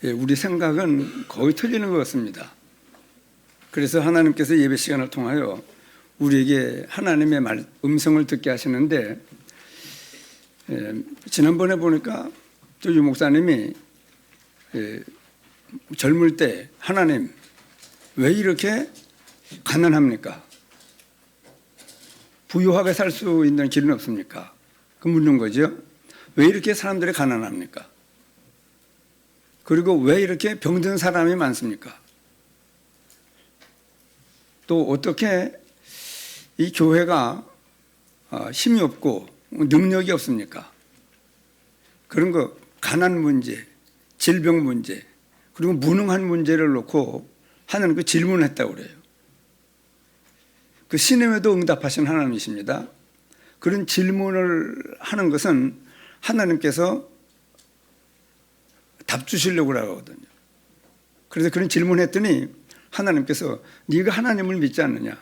우리 생각은 거의 틀리는 것 같습니다. 그래서 하나님께서 예배 시간을 통하여 우리에게 하나님의 음성을 듣게 하시는데, 지난번에 보니까 또 유 목사님이 젊을 때 하나님 왜 이렇게 가난합니까? 부유하게 살 수 있는 길은 없습니까? 그 묻는 거죠. 왜 이렇게 사람들이 가난합니까? 그리고 왜 이렇게 병든 사람이 많습니까? 또 어떻게 이 교회가 힘이 없고 능력이 없습니까? 그런 거 가난 문제, 질병 문제, 그리고 무능한 문제를 놓고 하나님 그 질문했다고 그래요. 그 신임에도 응답하신 하나님이십니다. 그런 질문을 하는 것은 하나님께서 답 주시려고 하거든요. 그래서 그런 질문했더니 하나님께서 네가 하나님을 믿지 않느냐?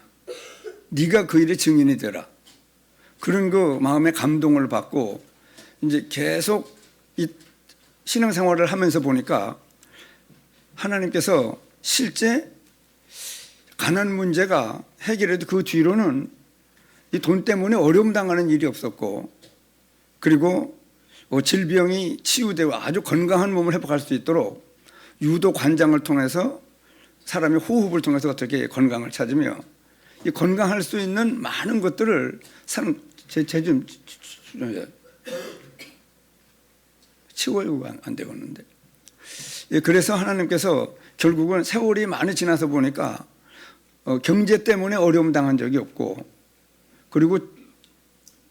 네가 그 일의 증인이 되라. 그런 그 마음의 감동을 받고 이제 계속 이 신앙생활을 하면서 보니까 하나님께서 실제 가난 문제가 해결해도 그 뒤로는 이 돈 때문에 어려움 당하는 일이 없었고, 그리고 질병이 치유되고 아주 건강한 몸을 회복할 수 있도록 유도 관장을 통해서 사람의 호흡을 통해서 어떻게 건강을 찾으며 이 건강할 수 있는 많은 것들을 좀 치워요. 안 되겠는데. 그래서 하나님께서 결국은 세월이 많이 지나서 보니까 경제 때문에 어려움 당한 적이 없고, 그리고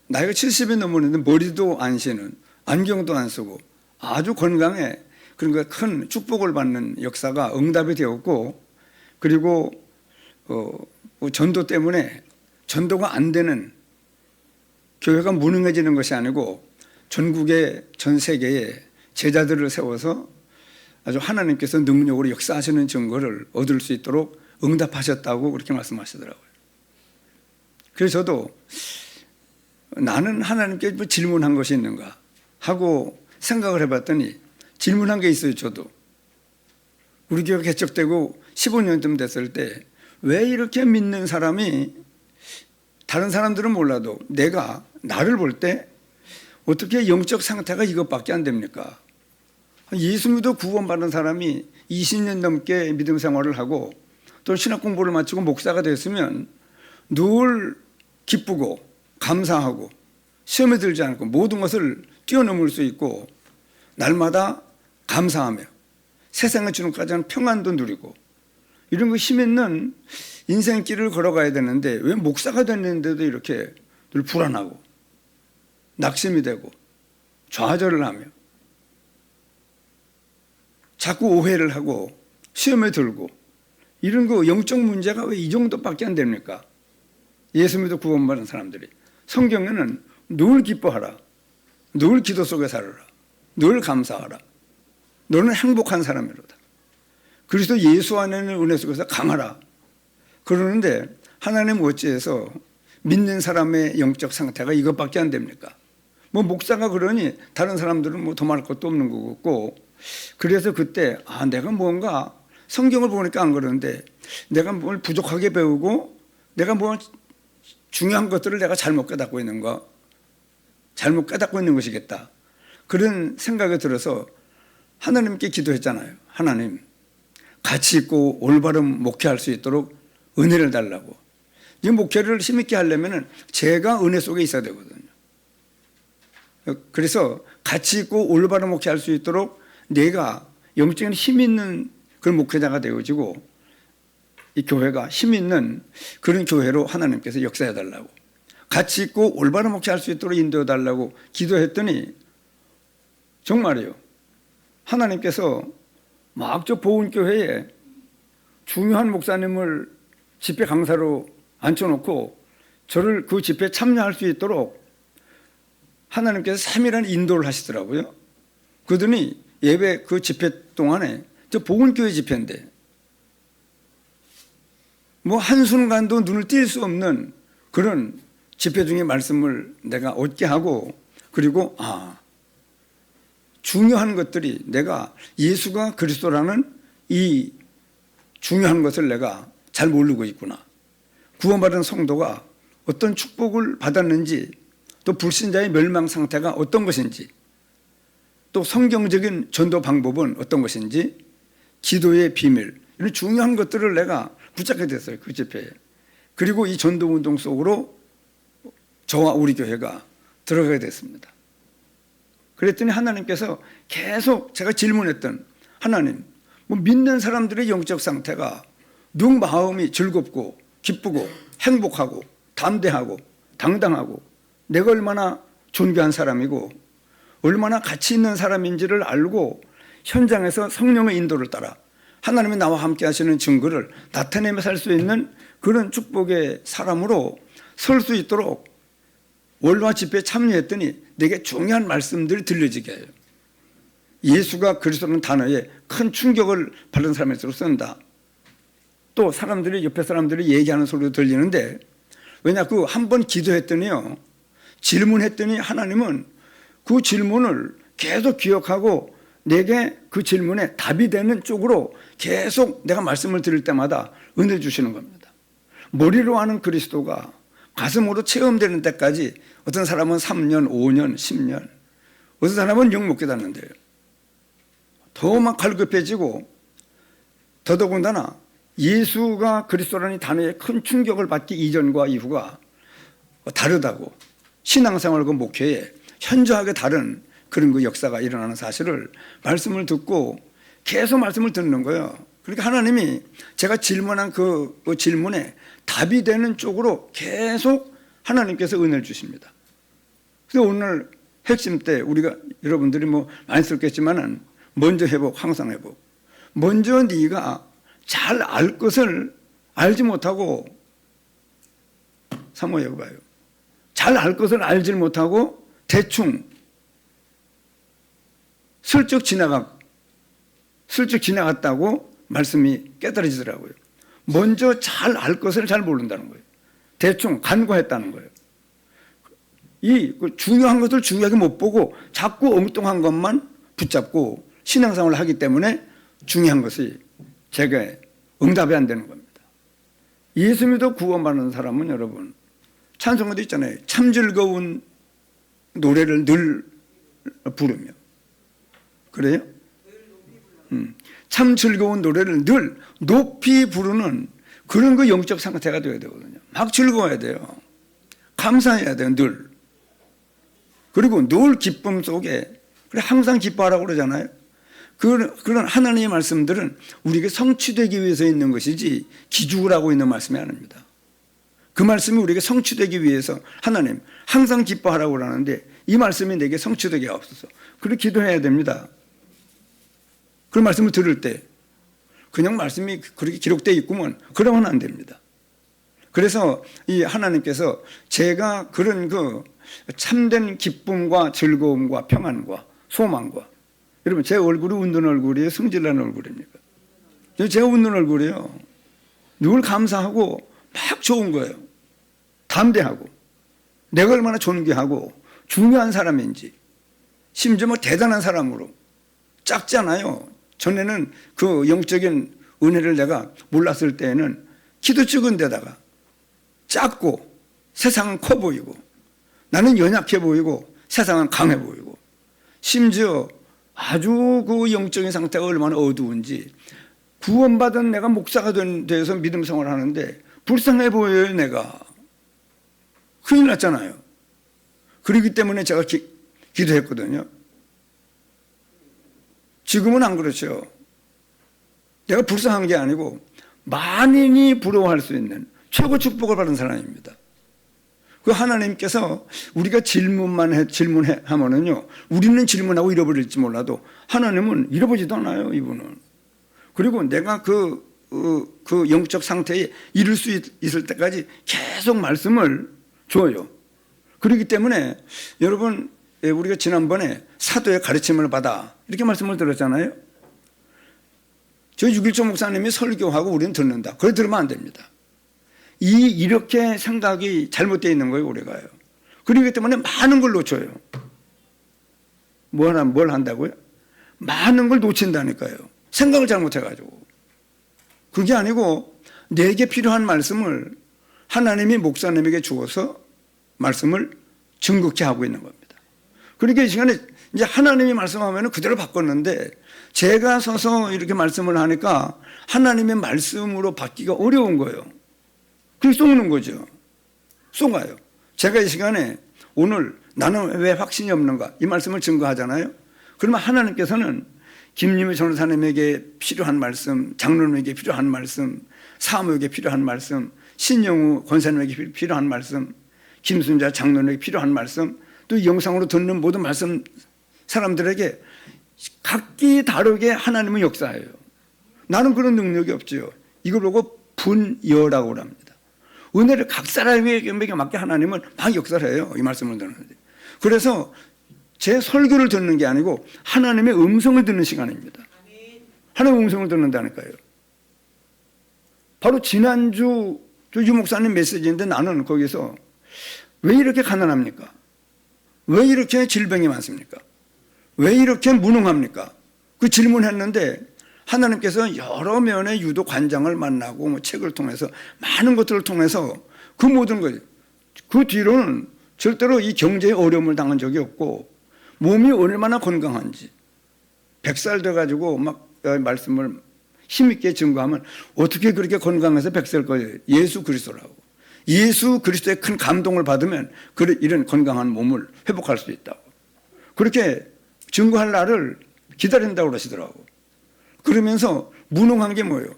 나이가 70이 넘었는데 머리도 안 쉬는, 안경도 안 쓰고 아주 건강해. 그러니까 큰 축복을 받는 역사가 응답이 되었고, 그리고 전도 때문에 전도가 안 되는 교회가 무능해지는 것이 아니고 전국의 전 세계에 제자들을 세워서 아주 하나님께서 능력으로 역사하시는 증거를 얻을 수 있도록 응답하셨다고 그렇게 말씀하시더라고요. 그래서 저도 나는 하나님께 뭐 질문한 것이 있는가 하고 생각을 해봤더니 질문한 게 있어요. 저도 우리 교회가 개척되고 15년쯤 됐을 때 왜 이렇게 믿는 사람이, 다른 사람들은 몰라도 나를 볼 때 어떻게 영적 상태가 이것밖에 안 됩니까? 예수 믿어 구원받은 사람이 20년 넘게 믿음 생활을 하고 또 신학 공부를 마치고 목사가 됐으면 늘 기쁘고 감사하고 시험에 들지 않고 모든 것을 뛰어넘을 수 있고 날마다 감사하며 세상에 주는 가장 평안도 누리고 이런 거 힘 있는 인생길을 걸어가야 되는데 왜 목사가 됐는데도 이렇게 늘 불안하고 낙심이 되고 좌절을 하며 자꾸 오해를 하고 시험에 들고 이런 거 영적 문제가 왜 이 정도밖에 안 됩니까? 예수 믿어 구원받은 사람들이 성경에는 늘 기뻐하라, 늘 기도 속에 살아라, 늘 감사하라, 너는 행복한 사람이로다, 그리스도 예수 안에는 은혜 속에서 강하라 그러는데 하나님 어찌해서 믿는 사람의 영적 상태가 이것밖에 안 됩니까? 뭐 목사가 그러니 다른 사람들은 뭐 더 말할 것도 없는 것 같고, 그래서 그때 내가 뭔가 성경을 보니까 안 그러는데 내가 뭘 부족하게 배우고 내가 뭐 중요한 것들을 내가 잘못 깨닫고 있는 것이겠다, 그런 생각이 들어서 하나님께 기도했잖아요. 하나님, 가치 있고 올바른 목회할 수 있도록 은혜를 달라고. 이 목회를 힘있게 하려면 제가 은혜 속에 있어야 되거든요. 그래서 가치 있고 올바른 목회할 수 있도록 내가 영적인 힘 있는 그런 목회자가 되어지고 이 교회가 힘 있는 그런 교회로 하나님께서 역사해 달라고, 가치 있고 올바른 목회할 수 있도록 인도해 달라고 기도했더니 정말이요, 하나님께서 막 저 보은교회에 중요한 목사님을 집회 강사로 앉혀놓고 저를 그 집회에 참여할 수 있도록 하나님께서 3일간 인도를 하시더라고요. 그러더니 예배 그 집회 동안에 저 보은교회 집회인데 뭐 한순간도 눈을 뗄 수 없는 그런 집회 중에 말씀을 내가 얻게 하고, 그리고 중요한 것들이 내가 예수가 그리스도라는 이 중요한 것을 내가 잘 모르고 있구나. 구원받은 성도가 어떤 축복을 받았는지, 또 불신자의 멸망 상태가 어떤 것인지, 또 성경적인 전도 방법은 어떤 것인지, 기도의 비밀, 이런 중요한 것들을 내가 붙잡게 됐어요, 그 집회에. 그리고 이 전도운동 속으로 저와 우리 교회가 들어가게 됐습니다. 그랬더니 하나님께서 계속 제가 질문했던, 하나님, 뭐 믿는 사람들의 영적 상태가 누구 마음이 즐겁고 기쁘고 행복하고 담대하고 당당하고 내가 얼마나 존귀한 사람이고 얼마나 가치 있는 사람인지를 알고 현장에서 성령의 인도를 따라 하나님이 나와 함께 하시는 증거를 나타내며 살 수 있는 그런 축복의 사람으로 설 수 있도록 월화 집회에 참여했더니 내게 중요한 말씀들이 들려지게 해요. 예수가 그리스도라는 단어에 큰 충격을 받은 사람일수록 쓴다. 또 사람들이, 옆에 사람들이 얘기하는 소리도 들리는데, 왜냐, 그 한 번 기도했더니요, 질문했더니 하나님은 그 질문을 계속 기억하고 내게 그 질문에 답이 되는 쪽으로 계속 내가 말씀을 드릴 때마다 은혜를 주시는 겁니다. 머리로 아는 그리스도가 가슴으로 체험되는 때까지 어떤 사람은 3년, 5년, 10년, 어떤 사람은 영 못 깨닫는데요. 더 막 갈급해지고, 더더군다나 예수가 그리스도라는 단어에 큰 충격을 받기 이전과 이후가 다르다고, 신앙생활과 목회에 현저하게 다른 그런 그 역사가 일어나는 사실을 말씀을 듣고 계속 말씀을 듣는 거예요. 그러니까 하나님이 제가 질문한 그 질문에 답이 되는 쪽으로 계속 하나님께서 은혜를 주십니다. 그래서 오늘 핵심 때 우리가, 여러분들이 뭐 많이 썼겠지만은, 먼저 회복, 항상 회복. 먼저 네가 잘 알 것을 알지 못하고, 사모예고 봐요. 잘 알 것을 알지 못하고 대충 슬쩍 지나갔다고 말씀이 깨달아지더라고요. 먼저 잘 알 것을 잘 모른다는 거예요. 대충 간과했다는 거예요. 이 중요한 것을 중요하게 못 보고 자꾸 엉뚱한 것만 붙잡고 신앙생활을 하기 때문에 중요한 것이 제게 응답이 안 되는 겁니다. 예수 믿어 구원받는 사람은 여러분, 찬송가도 있잖아요. 참 즐거운 노래를 늘 부르며. 그래요? 참 즐거운 노래를 늘 높이 부르는 그런 그 영적 상태가 되어야 되거든요. 막 즐거워야 돼요. 감사해야 돼요, 늘. 그리고 늘 기쁨 속에, 그래 항상 기뻐하라고 그러잖아요. 그런 하나님의 말씀들은 우리에게 성취되기 위해서 있는 것이지 기죽을 하고 있는 말씀이 아닙니다. 그 말씀이 우리에게 성취되기 위해서 하나님 항상 기뻐하라고 그러는데 이 말씀이 내게 성취되게 하옵소서. 그렇게 기도해야 됩니다. 그런 말씀을 들을 때 그냥 말씀이 그렇게 기록되어 있구먼, 그러면 안 됩니다. 그래서 이 하나님께서 제가 그런 그 참된 기쁨과 즐거움과 평안과 소망과, 여러분 제 얼굴이 웃는 얼굴이에요, 승질나는 얼굴입니까? 제가 웃는 얼굴이에요. 늘 감사하고 막 좋은 거예요. 담대하고 내가 얼마나 존귀하고 중요한 사람인지, 심지어 뭐 대단한 사람으로 작잖아요. 전에는 그 영적인 은혜를 내가 몰랐을 때에는 키도 적은 데다가 작고 세상은 커 보이고 나는 연약해 보이고 세상은 강해 보이고, 심지어 아주 그 영적인 상태가 얼마나 어두운지, 구원받은 내가 목사가 돼서 믿음 생활을 하는데 불쌍해 보여요. 내가 큰일 났잖아요. 그렇기 때문에 제가 기도했거든요. 지금은 안 그렇죠. 내가 불쌍한 게 아니고 만인이 부러워할 수 있는 최고 축복을 받은 사람입니다. 그 하나님께서 우리가 질문하면은요, 우리는 질문하고 잃어버릴지 몰라도 하나님은 잃어버리지도 않아요, 이분은. 그리고 내가 그 영적 상태에 이를 수 있을 때까지 계속 말씀을 줘요. 그렇기 때문에 여러분, 우리가 지난번에 사도의 가르침을 받아 이렇게 말씀을 들었잖아요. 저 6.1조 목사님이 설교하고 우리는 듣는다. 그래 들으면 안 됩니다. 이렇게 생각이 잘못되어 있는 거예요, 우리가요. 그렇기 때문에 많은 걸 놓쳐요. 뭘 한다고요? 많은 걸 놓친다니까요. 생각을 잘못해가지고. 그게 아니고 내게 필요한 말씀을 하나님이 목사님에게 주어서 말씀을 증거케 하고 있는 겁니다. 그러니까 이 시간에 이제 하나님이 말씀하면 그대로 바꿨는데 제가 서서 이렇게 말씀을 하니까 하나님의 말씀으로 받기가 어려운 거예요. 그래서 속는 거죠. 속아요. 제가 이 시간에 오늘 나는 왜 확신이 없는가 이 말씀을 증거하잖아요. 그러면 하나님께서는 김유미 전도사님에게 필요한 말씀, 장로님에게 필요한 말씀, 사무에게 필요한 말씀, 신영우 권사님에게 필요한 말씀, 김순자 장로님에게 필요한 말씀, 또 영상으로 듣는 모든 말씀 사람들에게 각기 다르게 하나님은 역사해요. 나는 그런 능력이 없지요. 이걸 보고 분여라고 합니다. 은혜를 각 사람에게 맞게 하나님은 막 역사를 해요. 이 말씀을 듣는데. 그래서 제 설교를 듣는 게 아니고 하나님의 음성을 듣는 시간입니다. 하나님의 음성을 듣는다니까요. 바로 지난주 유 목사님 메시지인데 나는 거기서 왜 이렇게 가난합니까? 왜 이렇게 질병이 많습니까? 왜 이렇게 무능합니까? 그 질문했는데 하나님께서 여러 면의 유도 관장을 만나고 뭐 책을 통해서 많은 것들을 통해서 그 모든 것, 그 뒤로는 절대로 이 경제에 어려움을 당한 적이 없고 몸이 얼마나 건강한지 100살 돼가지고 막 말씀을 힘있게 증거하면 어떻게 그렇게 건강해서 100살 거예요? 예수 그리스도라고. 예수 그리스도의 큰 감동을 받으면 이런 건강한 몸을 회복할 수 있다고. 그렇게 증거할 날을 기다린다고 그러시더라고. 그러면서 무능한 게 뭐예요?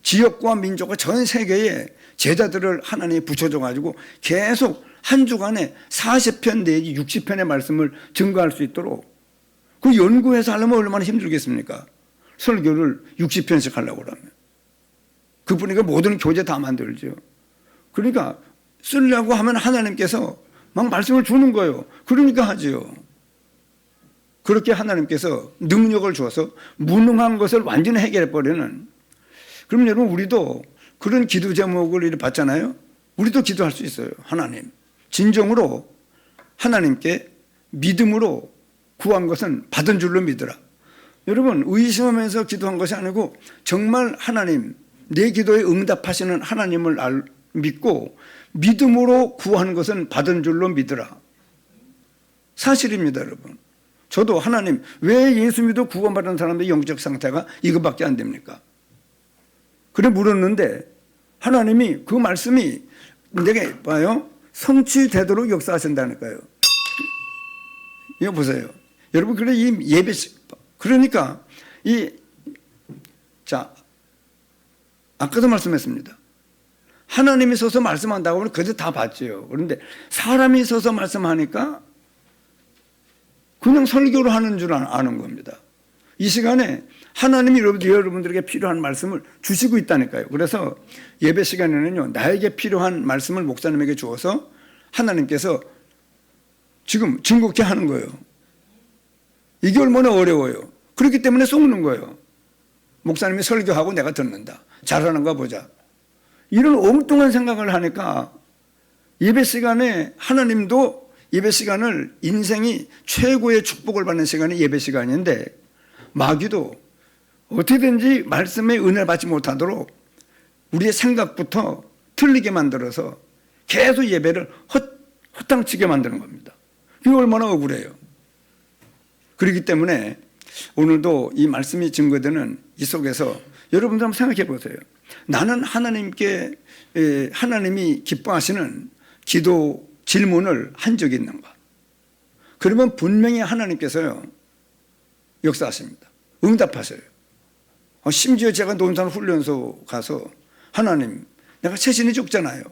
지역과 민족과 전 세계에 제자들을 하나님이 붙여줘가지고 계속 한 주간에 40편 내지 60편의 말씀을 증거할 수 있도록 그 연구해서 하려면 얼마나 힘들겠습니까? 설교를 60편씩 하려고 그러면. 그분이가 모든 교재 다 만들죠. 그러니까 쓰려고 하면 하나님께서 막 말씀을 주는 거예요. 그러니까 하지요. 그렇게 하나님께서 능력을 주어서 무능한 것을 완전히 해결해버리는. 그럼 여러분 우리도 그런 기도 제목을 이렇게 받잖아요. 우리도 기도할 수 있어요. 하나님 진정으로 하나님께 믿음으로 구한 것은 받은 줄로 믿으라. 여러분 의심하면서 기도한 것이 아니고 정말 하나님 내 기도에 응답하시는 하나님을 믿고 믿음으로 구하는 것은 받은 줄로 믿으라. 사실입니다. 여러분 저도 하나님 왜 예수 믿어 구원받은 사람들의 영적 상태가 이것밖에 안 됩니까? 그래 물었는데 하나님이 그 말씀이 내게 봐요 성취되도록 역사하신다니까요. 이거 보세요. 여러분 그래 이 예배 그러니까 아까도 말씀했습니다. 하나님이 서서 말씀한다고 하면 그저 다 받지요. 그런데 사람이 서서 말씀하니까 그냥 설교를 하는 줄 아는 겁니다. 이 시간에 하나님이 여러분들에게 필요한 말씀을 주시고 있다니까요. 그래서 예배 시간에는요, 나에게 필요한 말씀을 목사님에게 주어서 하나님께서 지금 증거케 하는 거예요. 이게 얼마나 어려워요. 그렇기 때문에 속는 거예요. 목사님이 설교하고 내가 듣는다. 잘하는가 보자. 이런 엉뚱한 생각을 하니까 예배 시간에 하나님도 예배 시간을 인생이 최고의 축복을 받는 시간이 예배 시간인데 마귀도 어떻게든지 말씀의 은혜를 받지 못하도록 우리의 생각부터 틀리게 만들어서 계속 예배를 허탕치게 만드는 겁니다. 이게 얼마나 억울해요. 그렇기 때문에 오늘도 이 말씀이 증거되는 이 속에서 여러분들 한번 생각해 보세요. 나는 하나님이 기뻐하시는 기도 질문을 한 적이 있는가? 그러면 분명히 하나님께서요 역사하십니다. 응답하세요. 심지어 제가 논산훈련소 가서 하나님 내가 체신이 적잖아요.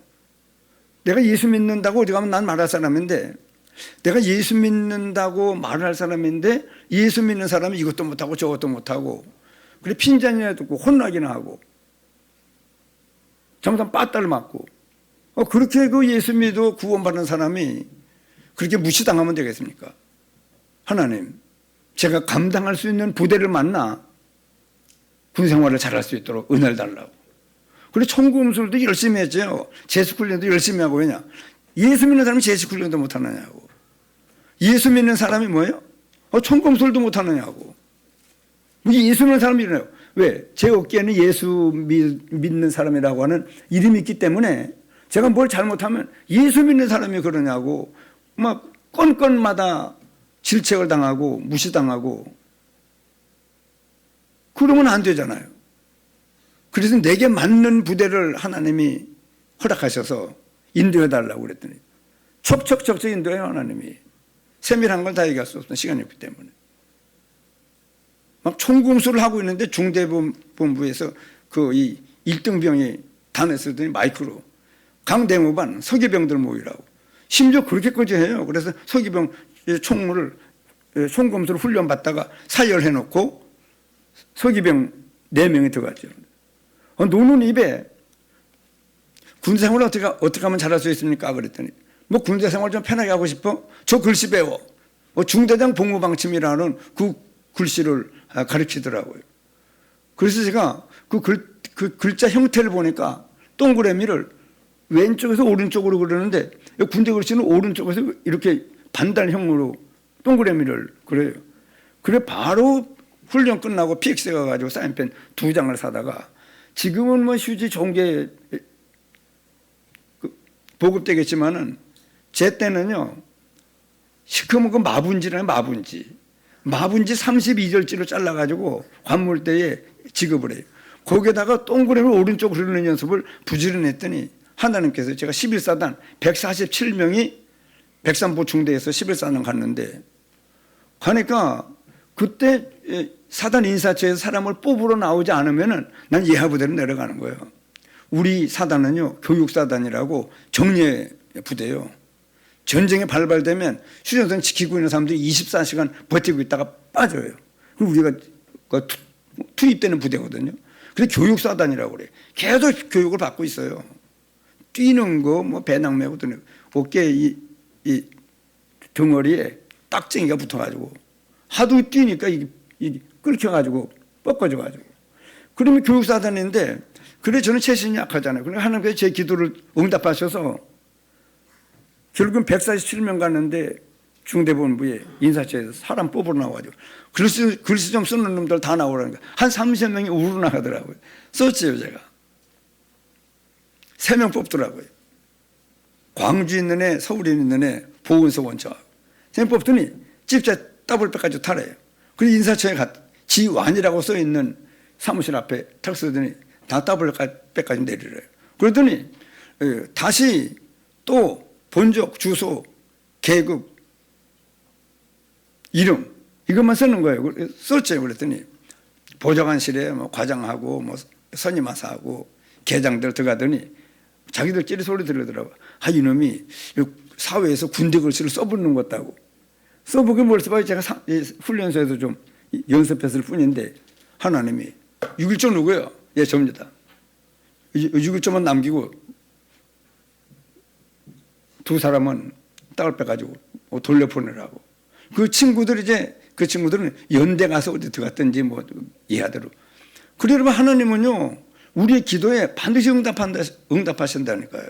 내가 예수 믿는다고 어디 가면 난 말할 사람인데 내가 예수 믿는다고 말할 사람인데 예수 믿는 사람이 이것도 못하고 저것도 못하고 그래 핀잔이나 듣고 혼나기나 하고 잘못하면 빠따를 맞고 그렇게 그 예수 믿어 구원받는 사람이 그렇게 무시당하면 되겠습니까? 하나님 제가 감당할 수 있는 부대를 만나 군생활을 잘할 수 있도록 은혜를 달라고. 그리고 청구음술도 열심히 했죠. 제수훈련도 열심히 하고. 왜냐? 예수 믿는 사람이 제수훈련도 못하느냐고. 예수 믿는 사람이 뭐예요? 총검술도 못하느냐고. 예수 믿는 사람이 일어나요. 왜? 제 어깨에는 예수 믿는 사람이라고 하는 이름이 있기 때문에 제가 뭘 잘못하면 예수 믿는 사람이 그러냐고 막 건건마다 질책을 당하고 무시당하고 그러면 안 되잖아요. 그래서 내게 맞는 부대를 하나님이 허락하셔서 인도해달라고 그랬더니 척척척척 인도해요. 하나님이. 세밀한 걸 다 얘기할 수 없는 시간이 없기 때문에. 막 총공수를 하고 있는데 중대본부에서 이 1등병이 단에 쓰더니 마이크로 강대무반 서기병들 모이라고. 심지어 그렇게까지 해요. 그래서 서기병 총검수를 훈련받다가 사열해놓고 서기병 4명이 들어갔죠. 노는 입에 군대생활을 어떻게 하면 잘할 수 있습니까? 그랬더니 뭐 군대생활 좀 편하게 하고 싶어? 저 글씨 배워. 중대장 복무방침이라는 그 글씨를 가르치더라고요. 그래서 제가 그 글자 형태를 보니까 동그라미를 왼쪽에서 오른쪽으로 그러는데 군대 글씨는 오른쪽에서 이렇게 반달형으로 동그라미를 그래요. 그래 바로 훈련 끝나고 PX에 가가지고 사인펜 2장을 사다가 지금은 뭐 휴지 좋은 게 보급되겠지만은 제 때는요 시커먼 그 마분지라는 마분지 32절지로 잘라가지고 관물대에 지급을 해요. 거기에다가 동그라미 오른쪽으로 흐르는 연습을 부지런히 했더니 하나님께서 제가 11사단 147명이 백삼보충대에서 11사단 갔는데 가니까 그때 사단 인사처에서 사람을 뽑으러 나오지 않으면은 난 예하부대로 내려가는 거예요. 우리 사단은요 교육사단이라고 정예 부대요. 전쟁에 발발되면 휴전선 지키고 있는 사람들이 24시간 버티고 있다가 빠져요. 그리고 우리가 투입되는 부대거든요. 그래서 교육사단이라고 그래요. 계속 교육을 받고 있어요. 뛰는 거, 뭐 배낭 메고 드는 어깨에 이 덩어리에 딱쟁이가 붙어가지고 하도 뛰니까 이게 끓여가지고 뻗어져가지고 그러면 교육사단인데 그래 저는 체신이 약하잖아요. 그러니까 하나님께서 제 기도를 응답하셔서 결국은 147명 갔는데 중대본부에 인사처에서 사람 뽑으러 나와가지고 글씨 좀 쓰는 놈들 다 나오라니까 한 30명이 우르르 나가더라고요. 썼지요 제가. 3명 뽑더라고요. 광주 있는 애, 서울에 있는 애, 보건소 원처하고 3명 뽑더니 집자 더블백까지 타래요. 그래서 인사처에 지완이라고 써있는 사무실 앞에 탁 쓰더니 다 더블백까지 내리래요. 그러더니 다시 또 본적, 주소, 계급, 이름 이것만 쓰는 거예요. 썼죠. 그랬더니 보좌관실에 뭐 과장하고 뭐 선임하사하고 계장들 들어가더니 자기들끼리 소리 들으더라고. 이놈이 사회에서 군대 글씨를 써보는 것 같다고. 써보긴 뭘 써봐요. 제가 훈련소에서 좀 연습했을 뿐인데 하나님이 6.1조 누구예요? 예, 접니다. 6.1조만 남기고 2사람은 땅을 빼가지고 돌려보내라고. 그 친구들은 연대 가서 어디 들어갔든지 뭐 이하대로. 그러면 하나님은요 우리의 기도에 반드시 응답하신다니까요.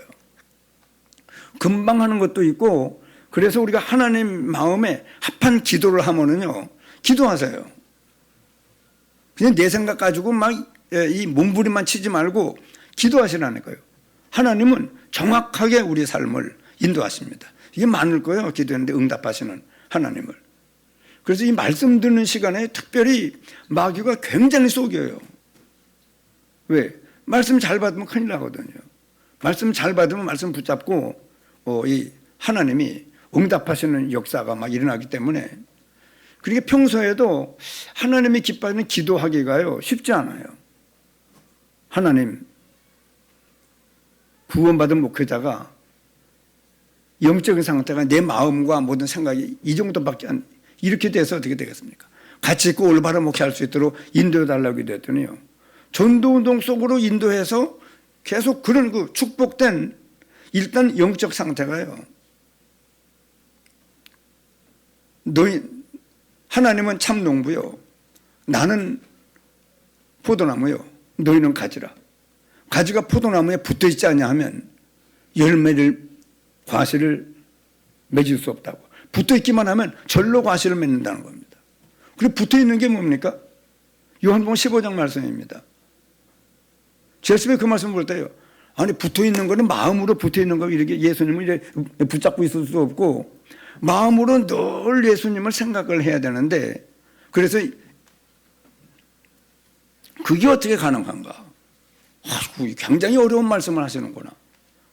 금방 하는 것도 있고 그래서 우리가 하나님 마음에 합한 기도를 하면은요 기도하세요. 그냥 내 생각 가지고 막 이 몸부림만 치지 말고 기도하시라니까요. 하나님은 정확하게 우리 삶을 인도하십니다. 이게 많을 거예요. 기도했는데 응답하시는 하나님을. 그래서 이 말씀 듣는 시간에 특별히 마귀가 굉장히 속여요. 왜? 말씀 잘 받으면 큰일 나거든요. 말씀 잘 받으면 말씀 붙잡고 이 하나님이 응답하시는 역사가 막 일어나기 때문에 그러니까 평소에도 하나님이 기뻐하는 기도하기가요 쉽지 않아요. 하나님 구원받은 목회자가 영적인 상태가 내 마음과 모든 생각이 이 정도밖에 이렇게 돼서 어떻게 되겠습니까? 가치 있고 올바른 목회할 수 있도록 인도해달라고 기도했더니요 전도운동 속으로 인도해서 계속 그런 그 축복된 일단 영적 상태가요 하나님은 참 농부요 나는 포도나무요 너희는 가지라. 가지가 포도나무에 붙어있지 않냐 하면 과실을 맺을 수 없다고. 붙어있기만 하면 절로 과실을 맺는다는 겁니다. 그리고 붙어 있는 게 뭡니까? 요한복음 15장 말씀입니다. 제수님이 그 말씀을 볼 때요. 아니, 붙어 있는 거는 마음으로 붙어 있는 거, 이렇게 예수님을 이렇게 붙잡고 있을 수 없고, 마음으로 늘 예수님을 생각을 해야 되는데, 그래서 그게 어떻게 가능한가? 굉장히 어려운 말씀을 하시는구나.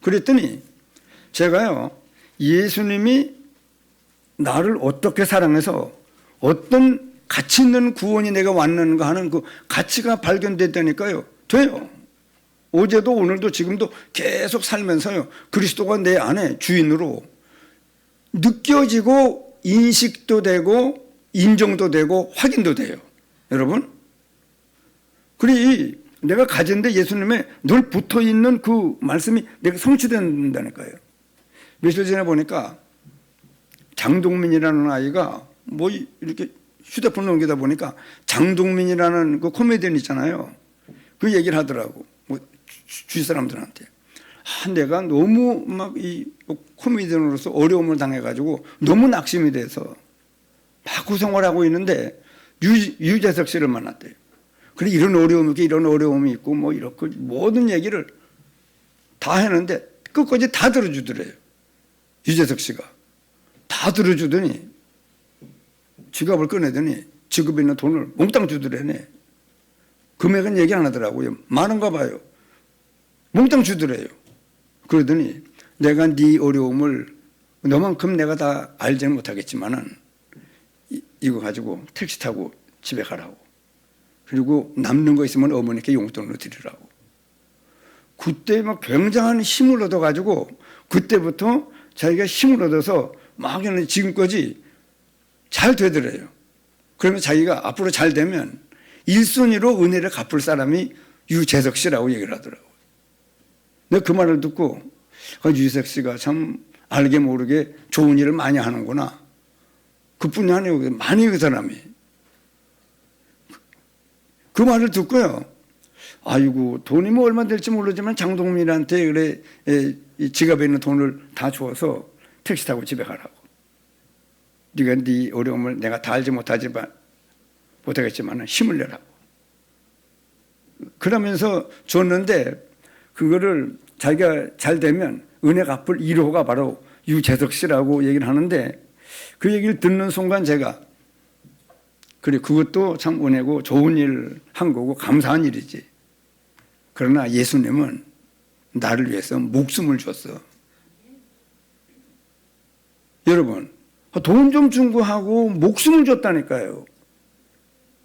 그랬더니 제가요, 예수님이 나를 어떻게 사랑해서 어떤 가치 있는 구원이 내가 왔는가 하는 그 가치가 발견됐다니까요. 돼요. 어제도 오늘도 지금도 계속 살면서요, 그리스도가 내 안에 주인으로 느껴지고 인식도 되고 인정도 되고 확인도 돼요. 여러분, 그리 내가 가진데 예수님의 늘 붙어있는 그 말씀이 내가 성취된다니까요. 며칠 전에 보니까 장동민이라는 아이가 뭐 이렇게 휴대폰 넘기다 보니까 장동민이라는 그 코미디언 있잖아요. 그 얘기를 하더라고. 뭐 주위 사람들한테. 내가 너무 막 이 코미디언으로서 어려움을 당해가지고 너무 낙심이 돼서 막 고생을 하고 있는데 유재석 씨를 만났대요. 그래, 이런 어려움이 있고 뭐 이렇게 모든 얘기를 다 했는데 끝까지 다 들어주더래요. 유재석 씨가. 다 들어주더니 지갑을 꺼내더니 지갑에 있는 돈을 몽땅 주더래네. 금액은 얘기 안 하더라고요. 많은가 봐요. 몽땅 주더래요. 그러더니 내가 네 어려움을 너만큼 내가 다 알지는 못하겠지만은 이거 가지고 택시 타고 집에 가라고. 그리고 남는 거 있으면 어머니께 용돈으로 드리라고. 그때 막 굉장한 힘을 얻어가지고 그때부터 자기가 힘을 얻어서 막 지금까지 잘 되더래요. 그러면 자기가 앞으로 잘 되면 1순위로 은혜를 갚을 사람이 유재석 씨라고 얘기를 하더라고요. 내가 그 말을 듣고 유재석 씨가 참 알게 모르게 좋은 일을 많이 하는구나. 그뿐이 아니고 많이 그 사람이. 그 말을 듣고요. 아이고, 돈이 뭐 얼마 될지 모르지만 장동민한테 그래 이 지갑에 있는 돈을 다 주어서 택시 타고 집에 가라고. 네가 네 어려움을 내가 다 알지 못하겠지만 힘을 내라고. 그러면서 줬는데 그거를 자기가 잘 되면 은혜 갚을 1호가 바로 유재석 씨라고 얘기를 하는데 그 얘기를 듣는 순간 제가 그래, 그것도 참 은혜고 좋은 일 한 거고 감사한 일이지. 그러나 예수님은 나를 위해서 목숨을 줬어. 여러분, 돈 좀 준 거 하고 목숨을 줬다니까요.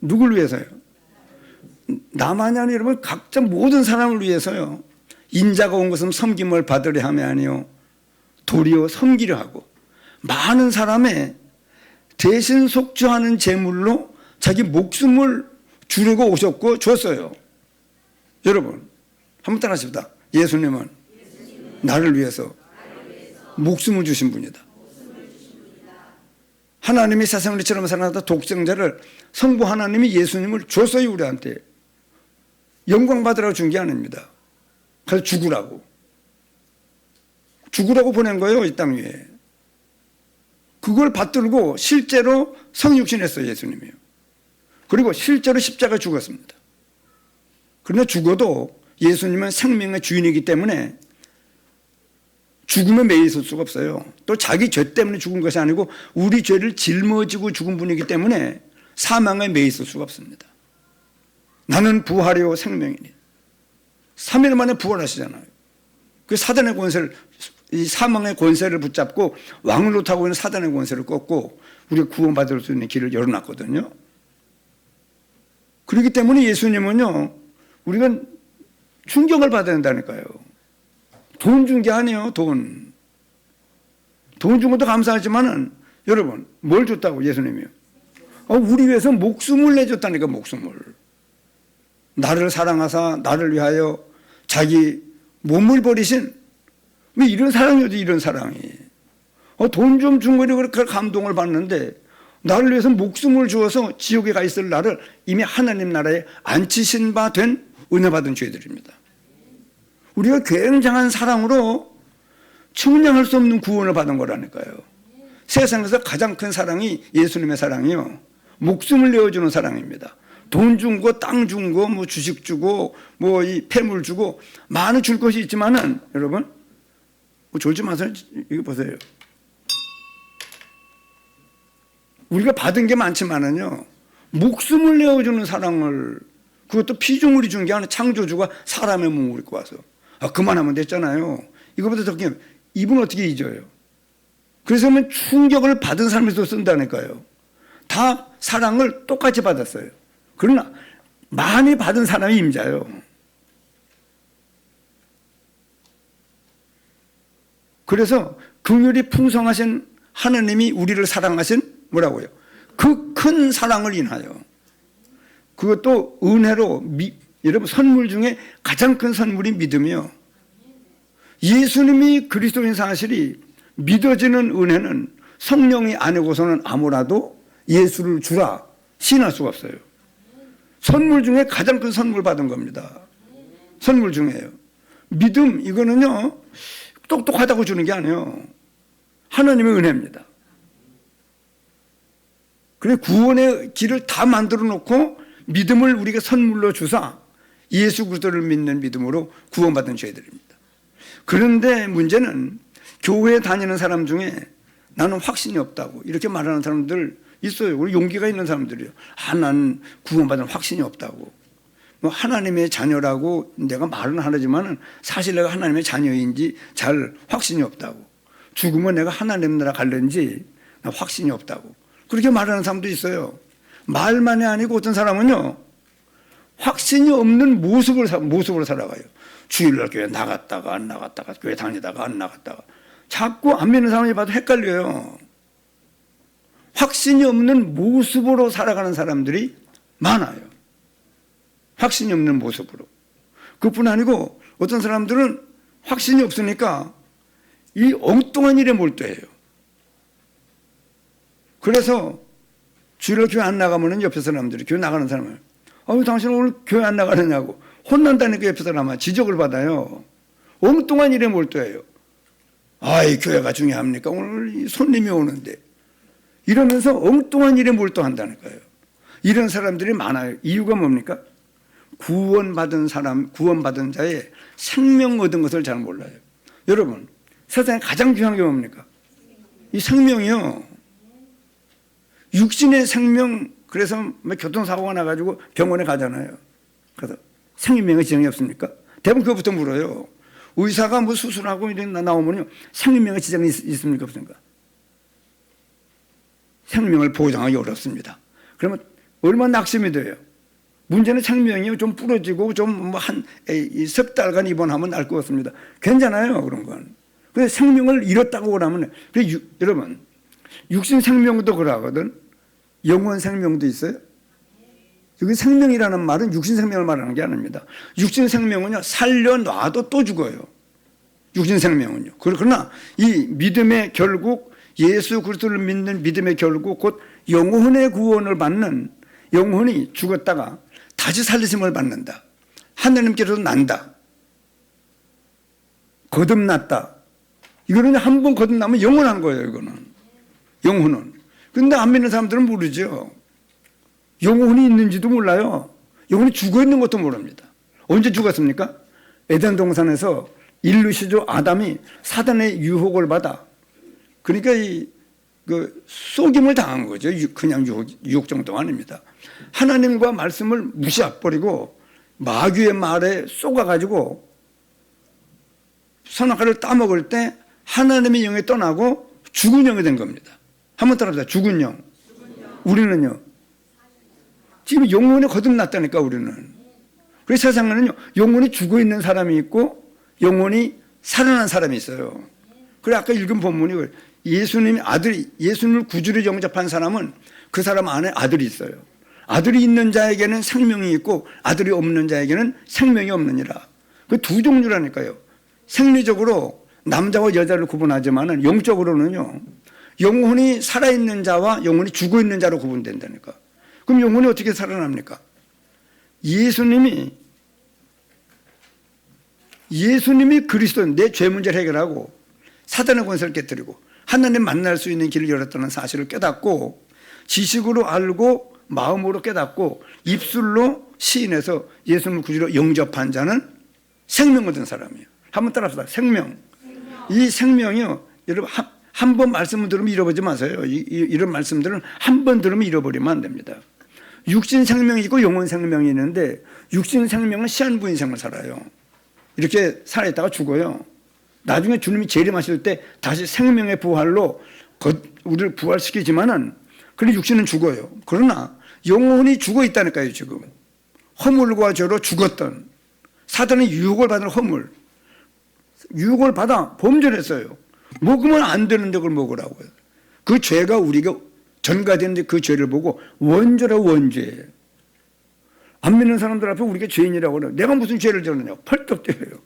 누굴 위해서요? 나만이 아니라 여러분 각자 모든 사람을 위해서요. 인자가 온 것은 섬김을 받으려 함이 아니요 도리어 섬기려 하고 많은 사람의 대신 속죄하는 제물로 자기 목숨을 주려고 오셨고 줬어요. 여러분 한번 따라하십시다. 예수님은 나를 위해서 목숨을 주신 분이다. 하나님이 세상을 이처럼 사랑하다 독생자를 성부 하나님이 예수님을 줬어요. 우리한테 영광 받으라고 준 게 아닙니다. 그래서 죽으라고 보낸 거예요. 이 땅 위에. 그걸 받들고 실제로 성육신했어요. 예수님이요. 그리고 실제로 십자가 죽었습니다. 그러나 죽어도 예수님은 생명의 주인이기 때문에 죽음에 매여 있을 수가 없어요. 또 자기 죄 때문에 죽은 것이 아니고 우리 죄를 짊어지고 죽은 분이기 때문에 사망에 매여 있을 수가 없습니다. 나는 부활이요 생명이니. 3일 만에 부활하시잖아요. 그 사단의 권세를, 이 사망의 권세를 붙잡고 왕으로 타고 있는 사단의 권세를 꺾고 우리가 구원받을 수 있는 길을 열어놨거든요. 그렇기 때문에 예수님은요, 우리가 충격을 받아야 된다니까요. 돈 준 게 아니에요. 돈 준 것도 감사하지만은 여러분 뭘 줬다고 예수님이요? 우리 위해서 목숨을 내줬다니까. 목숨을. 나를 사랑하사 나를 위하여 자기 몸을 버리신 왜 이런 사랑이지. 이런 사랑이 돈 좀 준 거니 그렇게 감동을 받는데 나를 위해서 목숨을 주어서 지옥에 가 있을 나를 이미 하나님 나라에 앉히신 바 된 은혜 받은 죄들입니다. 우리가 굉장한 사랑으로 측량할 수 없는 구원을 받은 거라니까요. 세상에서 가장 큰 사랑이 예수님의 사랑이요. 목숨을 내어주는 사랑입니다. 돈 준 거, 땅 준 거, 뭐 주식 주고, 뭐 이 폐물 주고, 많은 줄 것이 있지만은, 여러분, 뭐 졸지 마세요. 이거 보세요. 우리가 받은 게 많지만은요, 목숨을 내어주는 사랑을, 그것도 피조물이 준 게 아니라 창조주가 사람의 몸을 입고 와서, 그만하면 됐잖아요. 이거보다 더, 이분 어떻게 잊어요? 그래서 충격을 받은 삶에서 쓴다니까요. 다 사랑을 똑같이 받았어요. 그러나 많이 받은 사람이 임자요. 그래서 긍휼이 풍성하신 하나님이 우리를 사랑하신 뭐라고요? 그 큰 사랑을 인하여, 그것도 은혜로, 여러분 선물 중에 가장 큰 선물이 믿음이요. 예수님이 그리스도인 사실이 믿어지는 은혜는 성령이 아니고서는 아무라도 예수를 주라 시인할 수가 없어요. 선물 중에 가장 큰 선물 받은 겁니다. 선물 중에요. 믿음, 이거는요, 똑똑하다고 주는 게 아니에요. 하나님의 은혜입니다. 그래, 구원의 길을 다 만들어 놓고 믿음을 우리가 선물로 주사 예수 그리스도를 믿는 믿음으로 구원받은 저희들입니다. 그런데 문제는 교회에 다니는 사람 중에 나는 확신이 없다고 이렇게 말하는 사람들 있어요. 우리 용기가 있는 사람들이요. 난 구원받은 확신이 없다고. 뭐 하나님의 자녀라고 내가 말은 하지만은 사실 내가 하나님의 자녀인지 잘 확신이 없다고. 죽으면 내가 하나님 나라 갈는지 나 확신이 없다고. 그렇게 말하는 사람도 있어요. 말만이 아니고 어떤 사람은요, 확신이 없는 모습으로 살아가요. 주일날 교회 나갔다가 안 나갔다가, 교회 다니다가 안 나갔다가. 자꾸 안 믿는 사람이 봐도 헷갈려요. 확신이 없는 모습으로 살아가는 사람들이 많아요. 확신이 없는 모습으로. 그뿐 아니고 어떤 사람들은 확신이 없으니까 이 엉뚱한 일에 몰두해요. 그래서 주일날 교회 안 나가면은 옆에 사람들이, 교회 나가는 사람을, 당신 오늘 교회 안 나가느냐고 혼난다니까 옆에 사람은 지적을 받아요. 엉뚱한 일에 몰두해요. 이 교회가 중요합니까? 오늘 손님이 오는데. 이러면서 엉뚱한 일에 몰두한다니까요. 이런 사람들이 많아요. 이유가 뭡니까? 구원받은 사람, 구원받은 자의 생명 얻은 것을 잘 몰라요. 여러분, 세상에 가장 귀한 게 뭡니까? 이 생명이요. 육신의 생명, 그래서 교통사고가 나가지고 병원에 가잖아요. 그래서 생명에 지장이 없습니까? 대부분 그것부터 물어요. 의사가 뭐 수술하고 나오면요, 생명에 지장이 있습니까? 없습니까? 생명을 보장하기 어렵습니다. 그러면 얼마나 낙심이 돼요? 문제는 생명이 좀 부러지고 좀 석 달간 입원하면 날 것 같습니다. 괜찮아요, 그런 건. 그래서 생명을 잃었다고 그러면, 여러분, 육신 생명도 그러거든. 영원 생명도 있어요. 여기 생명이라는 말은 육신 생명을 말하는 게 아닙니다. 육신 생명은요, 살려놔도 또 죽어요. 육신 생명은요. 그러나 이 믿음의 결국, 예수 그리스도를 믿는 믿음의 결국 곧 영혼의 구원을 받는, 영혼이 죽었다가 다시 살리심을 받는다. 하나님께로도 난다. 거듭났다. 이거는 한 번 거듭나면 영원한 거예요, 이거는. 영혼은. 근데 안 믿는 사람들은 모르죠. 영혼이 있는지도 몰라요. 영혼이 죽어 있는 것도 모릅니다. 언제 죽었습니까? 에덴 동산에서 인류시조 아담이 사단의 유혹을 받아. 그러니까 속임을 당한 거죠. 그냥 유혹 정도가 아닙니다. 하나님과 말씀을 무시해버리고 마귀의 말에 속아가지고 선악과를 따먹을 때 하나님의 영이 떠나고 죽은 영이 된 겁니다. 한번 따라합시다. 죽은 영. 우리는요, 지금 영혼이 거듭났다니까, 우리는. 그래서 세상에는요, 영혼이 죽어 있는 사람이 있고 영혼이 살아난 사람이 있어요. 그래, 아까 읽은 본문이 예수님이 예수님을 구주로 영접한 사람은 그 사람 안에 아들이 있어요. 아들이 있는 자에게는 생명이 있고 아들이 없는 자에게는 생명이 없느니라. 그 두 종류라니까요. 생리적으로 남자와 여자를 구분하지만은 영적으로는요, 영혼이 살아있는 자와 영혼이 죽어 있는 자로 구분된다니까. 그럼 영혼이 어떻게 살아납니까? 예수님이 그리스도, 내 죄 문제를 해결하고 사단의 권세를 깨뜨리고 하나님 만날 수 있는 길을 열었다는 사실을 깨닫고 지식으로 알고 마음으로 깨닫고 입술로 시인해서 예수님을 구주로 영접한 자는 생명을 얻은 사람이에요. 한번 따라합시다. 생명. 이 생명이요, 여러분 한 번 말씀을 들으면 잃어버리지 마세요. 이런 말씀들은 한 번 들으면 잃어버리면 안 됩니다. 육신 생명이 있고 영혼 생명이 있는데 육신 생명은 시한부 인생을 살아요. 이렇게 살아있다가 죽어요. 나중에 주님이 재림하실 때 다시 생명의 부활로 우리를 부활시키지만은 그래 육신은 죽어요. 그러나 영혼이 죽어 있다니까요. 지금 허물과 죄로 죽었던 사단의 유혹을 받은 허물, 유혹을 받아 범죄했어요. 먹으면 안 되는데 그걸 먹으라고요. 그 죄가 우리가 전가되는데 그 죄를 보고 원죄라고 원죄예요. 안 믿는 사람들 앞에 우리가 죄인이라고 그래요. 내가 무슨 죄를 졌느냐. 펄떡 뛰어요.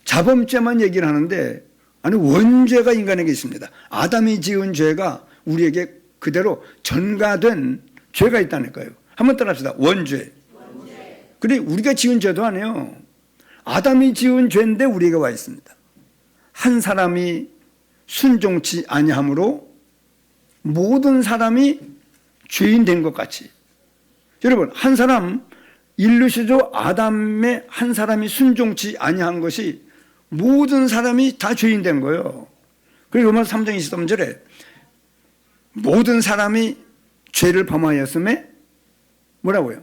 자범죄만 얘기를 하는데 아니 원죄가 인간에게 있습니다. 아담이 지은 죄가 우리에게 그대로 전가된 죄가 있다니까요. 한번 따라합시다. 원죄. 그래 우리가 지은 죄도 아니에요. 아담이 지은 죄인데 우리가 와 있습니다. 한 사람이 순종치 아니함으로 모든 사람이 죄인 된 것 같이. 여러분 한 사람 인류시조 아담의 한 사람이 순종치 아니한 것이 모든 사람이 다 죄인 된 거예요. 그리고 로마서 3장 23절에 모든 사람이 죄를 범하였음에 뭐라고요?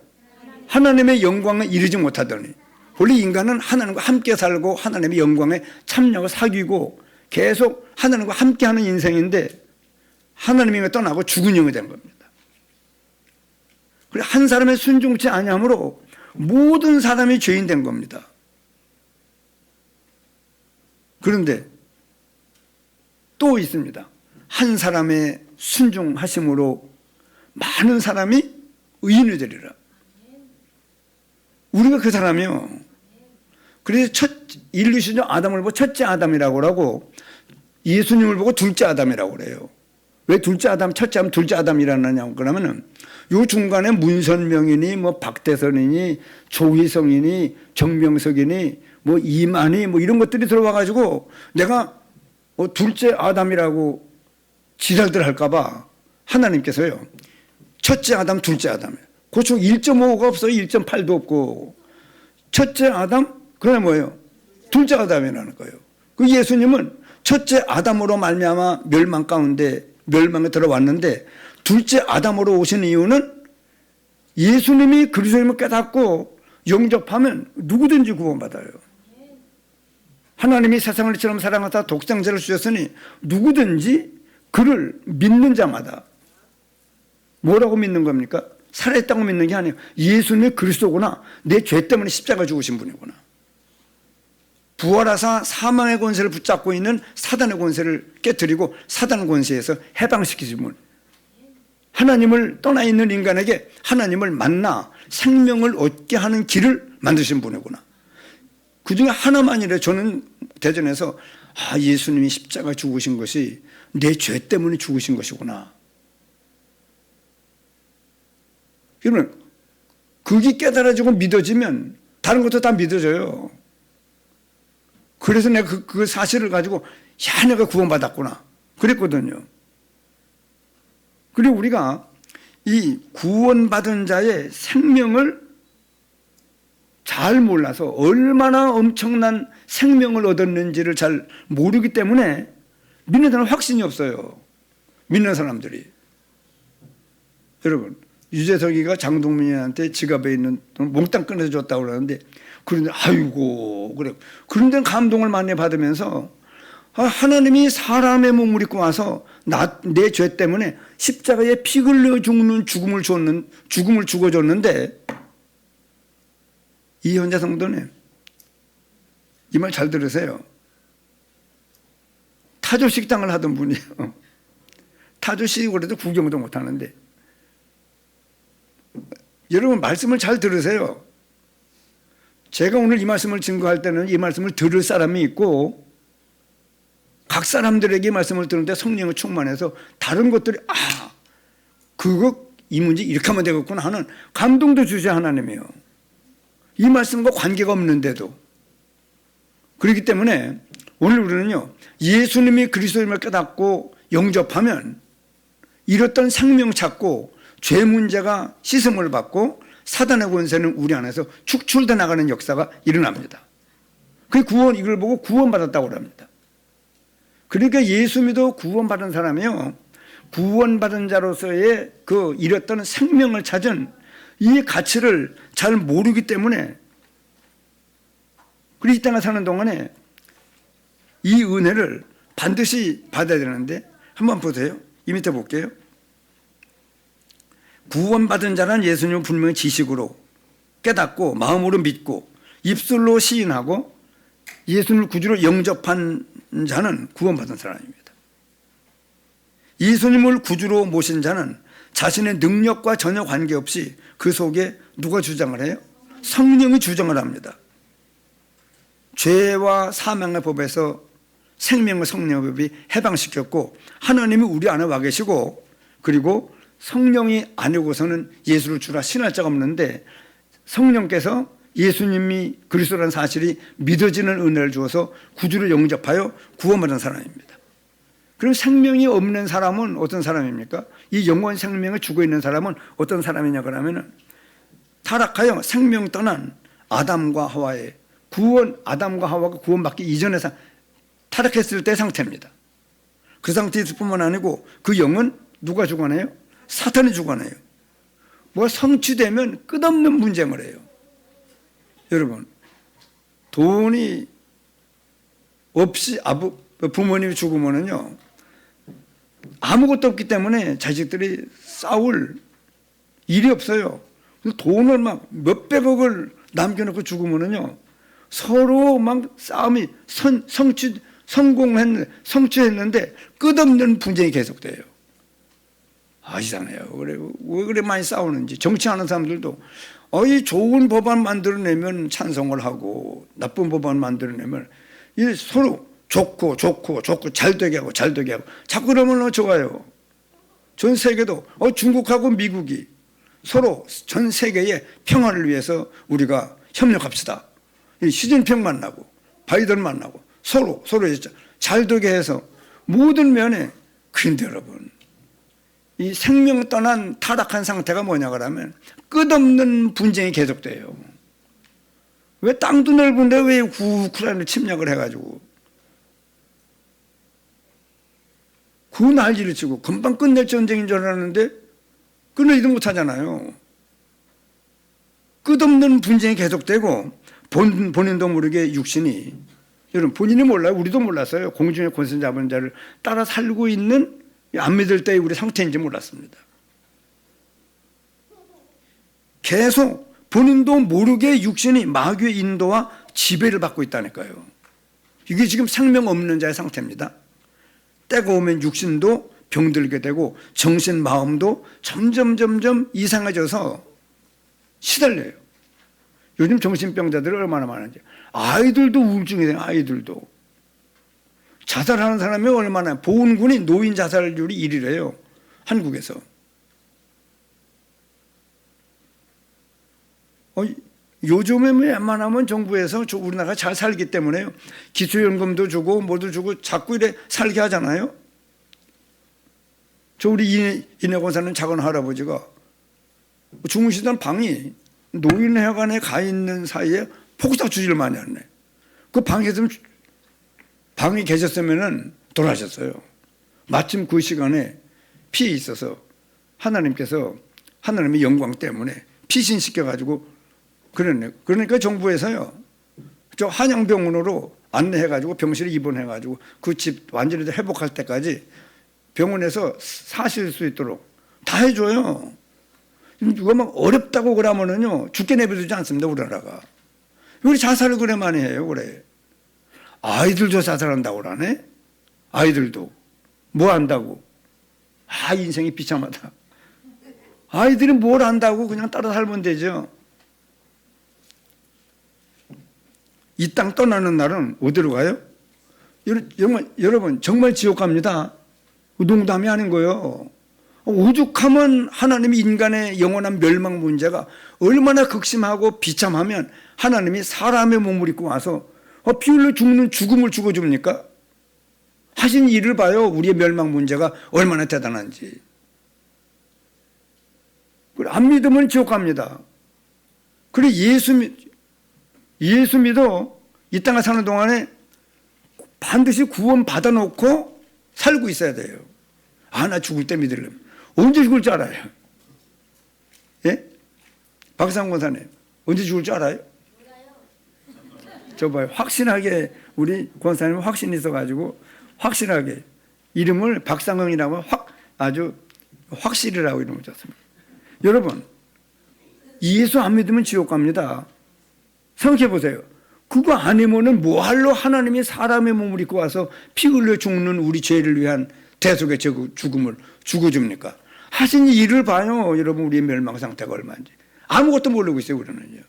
하나님의 영광에 이르지 못하더니. 원래 인간은 하나님과 함께 살고 하나님의 영광에 참여하고 사귀고 계속 하나님과 함께하는 인생인데 하나님이 떠나고 죽은 영이 된 겁니다. 그리고 한 사람의 순종치 아니함으로 모든 사람이 죄인 된 겁니다. 그런데 또 있습니다. 한 사람의 순종하심으로 많은 사람이 의인이 되리라. 우리가 그 사람이요. 그래서 인류시조 아담을 보고 첫째 아담이라고 하고 예수님을 보고 둘째 아담이라고 그래요. 왜 둘째 아담, 첫째 아담, 둘째 아담이라느냐고 그러면은 요 중간에 문선명이니 뭐 박대선이니 조희성이니 정명석이니 뭐 이만희 뭐 이런 것들이 들어와 가지고 내가 둘째 아담이라고 지랄들 할까봐 하나님께서요. 첫째 아담, 둘째 아담. 고추 1.5가 없어요. 1.8도 없고. 첫째 아담, 그게 뭐예요? 둘째 아담이라는 거예요. 그 예수님은 첫째 아담으로 말미암아 멸망 가운데 멸망에 들어왔는데 둘째 아담으로 오신 이유는 예수님이 그리스도임을 깨닫고 영접하면 누구든지 구원받아요. 하나님이 세상을 이처럼 사랑하사 독생자를 주셨으니 누구든지 그를 믿는 자마다 뭐라고 믿는 겁니까? 살아있다고 믿는 게 아니에요. 예수님이 그리스도구나. 내 죄 때문에 십자가 죽으신 분이구나. 부활하사 사망의 권세를 붙잡고 있는 사단의 권세를 깨뜨리고 사단의 권세에서 해방시키신 분. 하나님을 떠나 있는 인간에게 하나님을 만나 생명을 얻게 하는 길을 만드신 분이구나. 그 중에 하나만이래. 저는 대전에서 예수님이 십자가 죽으신 것이 내 죄 때문에 죽으신 것이구나. 그러면 그게 깨달아지고 믿어지면 다른 것도 다 믿어져요. 그래서 내가 그 사실을 가지고 내가 구원받았구나 그랬거든요. 그리고 우리가 이 구원받은 자의 생명을 잘 몰라서 얼마나 엄청난 생명을 얻었는지를 잘 모르기 때문에 믿는 사람은 확신이 없어요. 믿는 사람들이. 여러분 유재석이가 장동민한테 지갑에 있는 돈 몽땅 꺼내서 줬다고 그러는데 그런데 아이고 그래. 그런데 감동을 많이 받으면서 하나님이 사람의 몸을 입고 와서 내 죄 때문에 십자가에 피 흘려 죽는 죽음을 죽어줬는데 이현자 성도님 이 말 잘 들으세요. 타조 식당을 하던 분이에요. 타조 시골에도 구경도 못 하는데 여러분 말씀을 잘 들으세요. 제가 오늘 이 말씀을 증거할 때는 이 말씀을 들을 사람이 있고 각 사람들에게 이 말씀을 들을 때 성령을 충만해서 다른 것들이 이 문제 이렇게 하면 되겠구나 하는 감동도 주셔야 하나님이에요. 이 말씀과 관계가 없는데도. 그렇기 때문에 오늘 우리는요 예수님이 그리스도임을 깨닫고 영접하면 잃었던 생명 찾고 죄 문제가 씻음을 받고 사단의 권세는 우리 안에서 축출돼 나가는 역사가 일어납니다. 그 구원, 이걸 보고 구원받았다고 합니다. 그러니까 예수 믿어 구원받은 사람이요, 구원받은 자로서의 그 잃었던 생명을 찾은 이 가치를 잘 모르기 때문에, 그리고 이 땅에 사는 동안에 이 은혜를 반드시 받아야 되는데, 한번 보세요. 이 밑에 볼게요. 구원받은 자란 예수님을 분명히 지식으로 깨닫고 마음으로 믿고 입술로 시인하고 예수님을 구주로 영접한 자는 구원받은 사람입니다. 예수님을 구주로 모신 자는 자신의 능력과 전혀 관계없이 그 속에 누가 주장을 해요? 성령이 주장을 합니다. 죄와 사망의 법에서 생명의 성령의 법이 해방시켰고 하나님이 우리 안에 와 계시고, 그리고 성령이 아니고서는 예수를 주라 신할 자가 없는데, 성령께서 예수님이 그리스도라는 사실이 믿어지는 은혜를 주어서 구주를 영접하여 구원받은 사람입니다. 그럼 생명이 없는 사람은 어떤 사람입니까? 이 영원 생명에 죽어있는 사람은 어떤 사람이냐 그러면, 타락하여 생명 떠난 아담과 하와의 아담과 하와가 구원받기 이전의 타락했을 때 상태입니다. 그 상태일 뿐만 아니고 그 영은 누가 주관해요? 사탄이 주관해요. 뭐가 성취되면 끝없는 분쟁을 해요. 여러분, 돈이 없이 부모님이 죽으면은요, 아무것도 없기 때문에 자식들이 싸울 일이 없어요. 돈을 막 몇백억을 남겨놓고 죽으면은요, 서로 막 싸움이 성취했는데 끝없는 분쟁이 계속돼요. 이상해요. 왜 그래 많이 싸우는지. 정치하는 사람들도 이 좋은 법안 만들어내면 찬성을 하고 나쁜 법안 만들어내면 서로 좋고 잘 되게 하고 자꾸 그러면 좋아요. 전 세계도 중국하고 미국이 서로 전 세계의 평화를 위해서 우리가 협력합시다. 시진핑 만나고 바이든 만나고 서로 잘 되게 해서 모든 면에. 그런데 여러분, 이 생명 떠난 타락한 상태가 뭐냐 그러면 끝없는 분쟁이 계속돼요. 왜 땅도 넓은데 왜 우크라이나를 침략을 해가지고 그 난리를 치고 금방 끝낼 전쟁인 줄 알았는데 끝내지도 못하잖아요. 끝없는 분쟁이 계속되고 본인도 모르게 육신이, 여러분 본인이 몰라요. 우리도 몰랐어요. 공중의 권세 잡은 자를 따라 살고 있는 안 믿을 때의 우리 상태인지 몰랐습니다. 계속 본인도 모르게 육신이 마귀의 인도와 지배를 받고 있다니까요. 이게 지금 생명 없는 자의 상태입니다. 때가 오면 육신도 병들게 되고 정신 마음도 점점 이상해져서 시달려요. 요즘 정신병자들이 얼마나 많은지. 아이들도 우울증이 돼요. 아이들도. 자살하는 사람이 얼마나, 보훈군이 노인 자살률이 1위래요. 한국에서. 요즘에 웬만하면 정부에서 우리나라가 잘 살기 때문에요, 기초연금도 주고 뭐도 주고 자꾸 이래 살게 하잖아요. 우리 인해군 사는 작은 할아버지가 주무시던 방이 노인회관에 가 있는 사이에 폭삭 주지를 많이 했네. 그 방에 계셨으면은 돌아가셨어요. 마침 그 시간에 피해 있어서 하나님의 영광 때문에 피신시켜가지고 그랬네. 그러니까 정부에서요, 저 한양병원으로 안내해가지고 병실에 입원해가지고 그 집 완전히 회복할 때까지 병원에서 사실 수 있도록 다 해줘요. 누가 막 어렵다고 그러면은요, 죽게 내버려두지 않습니다, 우리나라가. 우리 자살을 그래 많이 해요, 그래. 아이들도 자살한다고 그러네? 아이들도. 뭐 한다고? 인생이 비참하다. 아이들이 뭘 한다고 그냥 따라 살면 되죠. 이 땅 떠나는 날은 어디로 가요? 여러분, 정말 지옥 갑니다. 농담이 아닌 거예요. 오죽하면 하나님이 인간의 영원한 멸망 문제가 얼마나 극심하고 비참하면 하나님이 사람의 몸을 입고 와서 피 흘려 죽는 죽음을 죽어줍니까? 하신 일을 봐요. 우리의 멸망 문제가 얼마나 대단한지. 안 믿으면 지옥 갑니다. 그래 예수 믿어 이 땅에 사는 동안에 반드시 구원 받아놓고 살고 있어야 돼요. 아, 나 죽을 때 믿으려면. 언제 죽을 줄 알아요? 예? 박상 권사님, 언제 죽을 줄 알아요? 저 봐요. 확신하게, 우리 권사님 확신이 있어가지고, 확실하게, 이름을 박상흥이라고 아주 확실이라고 이름을 줬습니다. 여러분, 예수 안 믿으면 지옥 갑니다. 생각해 보세요. 그거 아니면은 뭐할로 하나님이 사람의 몸을 입고 와서 피 흘려 죽는 우리 죄를 위한 대속의 죽음을 죽어줍니까? 하신 일을 봐요. 여러분, 우리의 멸망 상태가 얼마인지. 아무것도 모르고 있어요, 우리는요.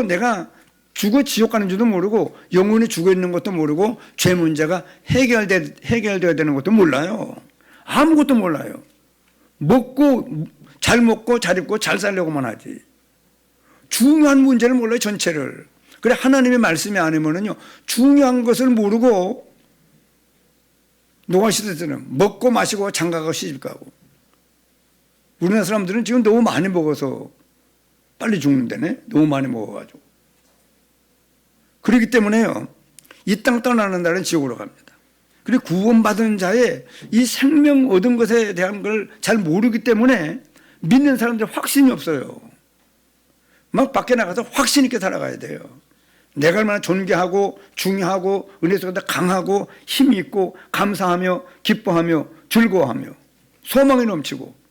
내가 죽어 지옥 가는 줄도 모르고, 영혼이 죽어 있는 것도 모르고, 죄 문제가 해결되어야 되는 것도 몰라요. 아무것도 몰라요. 잘 먹고, 잘 입고, 잘 살려고만 하지. 중요한 문제를 몰라요, 전체를. 그래, 하나님의 말씀이 아니면은요, 중요한 것을 모르고, 노아시대처럼 먹고 마시고 장가가고 시집가고. 우리나라 사람들은 지금 너무 많이 먹어서 빨리 죽는다네. 너무 많이 먹어가지고. 그렇기 때문에요, 이 땅 떠나는 날은 지옥으로 갑니다. 그리고 구원받은 자의 이 생명 얻은 것에 대한 걸 잘 모르기 때문에 믿는 사람들 확신이 없어요. 막 밖에 나가서 확신 있게 살아가야 돼요. 내가 얼마나 존귀하고 중요하고 은혜 속에 강하고 힘이 있고 감사하며 기뻐하며 즐거워하며 소망이 넘치고.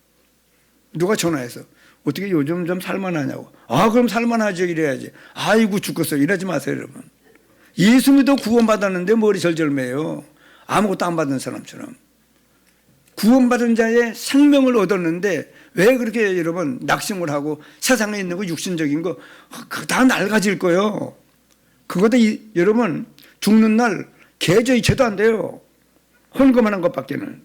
누가 전화해서 어떻게 요즘 좀 살만하냐고. 아, 그럼 살만하죠. 이래야지. 아이고 죽겠어. 이러지 마세요, 여러분. 예수 믿어 구원받았는데 머리 절절매요. 아무것도 안 받은 사람처럼. 구원받은 자의 생명을 얻었는데 왜 그렇게 여러분 낙심을 하고 세상에 있는 거 육신적인 거 다 낡아질 거예요. 그거도 여러분 죽는 날 계좌이체도 안 돼요. 헌금하는 것밖에는.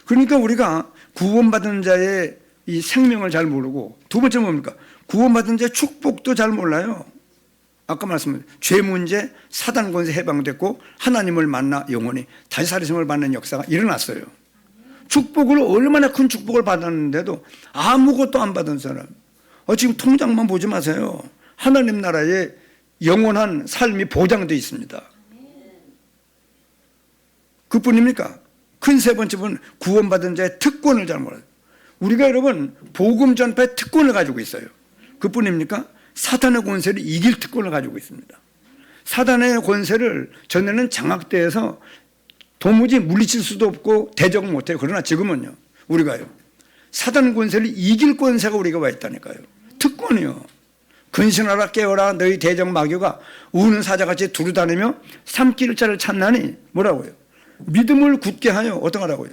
그러니까 우리가 구원받은 자의 이 생명을 잘 모르고, 두 번째 뭡니까? 구원받은 자의 축복도 잘 몰라요. 아까 말씀드린 죄 문제, 사단 권세 해방됐고 하나님을 만나 영원히 다시 살으심을 받는 역사가 일어났어요. 축복을 얼마나 큰 축복을 받았는데도 아무것도 안 받은 사람. 지금 통장만 보지 마세요. 하나님 나라에 영원한 삶이 보장되어 있습니다. 그뿐입니까? 큰 세 번째 분, 구원받은 자의 특권을 잘 몰라요. 우리가 여러분 복음 전파의 특권을 가지고 있어요. 그뿐입니까? 사탄의 권세를 이길 특권을 가지고 있습니다. 사탄의 권세를 전에는 장악대에서 도무지 물리칠 수도 없고 대적을 못해요. 그러나 지금은요, 우리가요, 사탄 권세를 이길 권세가 우리가 와 있다니까요. 특권이요. 근신하라 깨어라 너희 대적 마귀가 우는 사자같이 두루다니며 삼킬 자를 찾나니 뭐라고요? 믿음을 굳게 하여 어떤 하라고요?